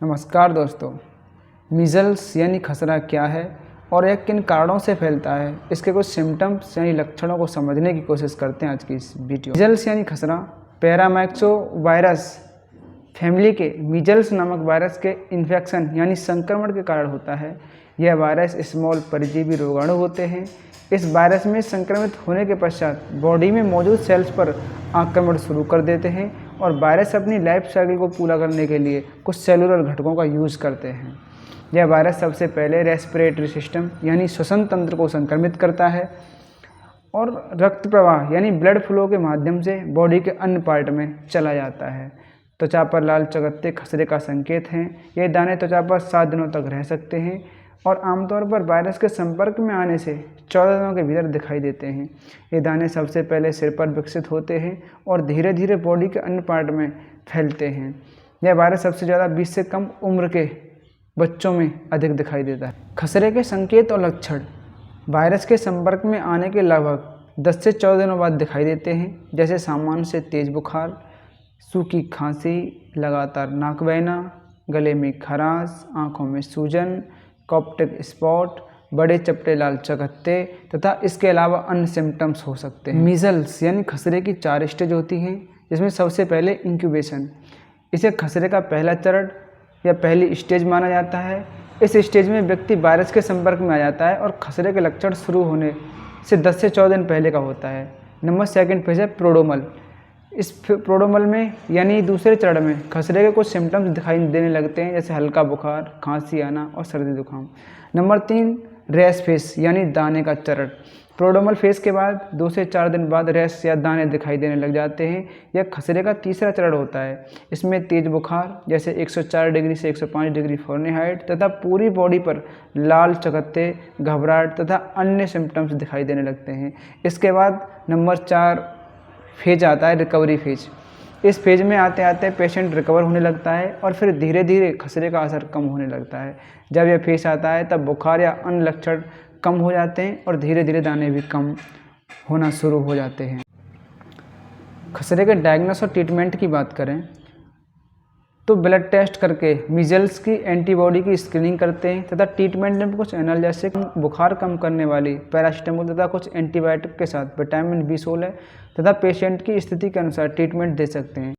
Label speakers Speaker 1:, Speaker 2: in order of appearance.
Speaker 1: नमस्कार दोस्तों। मीज़ल्स यानी खसरा क्या है और यह किन कारणों से फैलता है, इसके कुछ सिम्टम्स यानी लक्षणों को समझने की कोशिश करते हैं आज की इस वीडियो। मीज़ल्स यानी खसरा पैरामाइक्सो वायरस फैमिली के मीज़ल्स नामक वायरस के इन्फेक्शन यानी संक्रमण के कारण होता है। यह वायरस स्मॉल परजीवी रोगाणु होते हैं। इस वायरस में संक्रमित होने के पश्चात बॉडी में मौजूद सेल्स पर आक्रमण शुरू कर देते हैं और वायरस अपनी लाइफ साइकिल को पूरा करने के लिए कुछ सेलुलर घटकों का यूज़ करते हैं। यह वायरस सबसे पहले रेस्पिरेटरी सिस्टम यानी श्वसन तंत्र को संक्रमित करता है और रक्त प्रवाह यानी ब्लड फ्लो के माध्यम से बॉडी के अन्य पार्ट में चला जाता है। त्वचा पर लाल चकत्ते खसरे का संकेत हैं। ये दाने त्वचा पर 7 दिनों तक रह सकते हैं और आमतौर पर वायरस के संपर्क में आने से 14 दिनों के भीतर दिखाई देते हैं। ये दाने सबसे पहले सिर पर विकसित होते हैं और धीरे धीरे बॉडी के अन्य पार्ट में फैलते हैं। यह वायरस सबसे ज़्यादा 20 से कम उम्र के बच्चों में अधिक दिखाई देता है। खसरे के संकेत और लक्षण वायरस के संपर्क में आने के लगभग 10 से 14 दिनों बाद दिखाई देते हैं, जैसे सामान्य से तेज़ बुखार, सूखी खांसी, लगातार नाक बहना, गले में खराश, आँखों में सूजन, कॉप्टिक स्पॉट, बड़े चपटे लाल चकत्ते तथा इसके अलावा अन्य सिम्टम्स हो सकते हैं। मीज़ल्स यानी खसरे की 4 स्टेज होती हैं, जिसमें सबसे पहले इंक्यूबेशन। इसे खसरे का पहला चरण या पहली स्टेज माना जाता है। इस स्टेज में व्यक्ति वायरस के संपर्क में आ जाता है और खसरे के लक्षण शुरू होने से 10 से 14 दिन पहले का होता है। नंबर सेकंड फेज है प्रोड्रोमल। इस प्रोड्रोमल में यानी दूसरे चरण में खसरे के कुछ सिम्टम्स दिखाई देने लगते हैं, जैसे हल्का बुखार, खांसी आना और सर्दी जुकाम। नंबर 3 रैश फेस यानी दाने का चरण। प्रोड्रोमल फेज के बाद 2 से 4 दिन बाद रैश या दाने दिखाई देने लग जाते हैं। यह खसरे का तीसरा चरण होता है। इसमें तेज बुखार जैसे 104 डिग्री से 105 डिग्री फ़ारेनहाइट तथा पूरी बॉडी पर लाल चकत्ते, घबराहट तथा अन्य सिम्टम्स दिखाई देने लगते हैं। इसके बाद नंबर 4 फेज आता है रिकवरी फेज। इस फेज में आते आते पेशेंट रिकवर होने लगता है और फिर धीरे धीरे खसरे का असर कम होने लगता है। जब यह फेज आता है तब बुखार या अन्य लक्षण कम हो जाते हैं और धीरे धीरे दाने भी कम होना शुरू हो जाते हैं। खसरे के डायग्नोस और ट्रीटमेंट की बात करें तो ब्लड टेस्ट करके मीज़ल्स की एंटीबॉडी की स्क्रीनिंग करते हैं तथा ट्रीटमेंट में कुछ एनाल्जेसिक बुखार कम करने वाली पैरासीटामोल तथा कुछ एंटीबायोटिक के साथ विटामिन B16 तथा पेशेंट की स्थिति के अनुसार ट्रीटमेंट दे सकते हैं।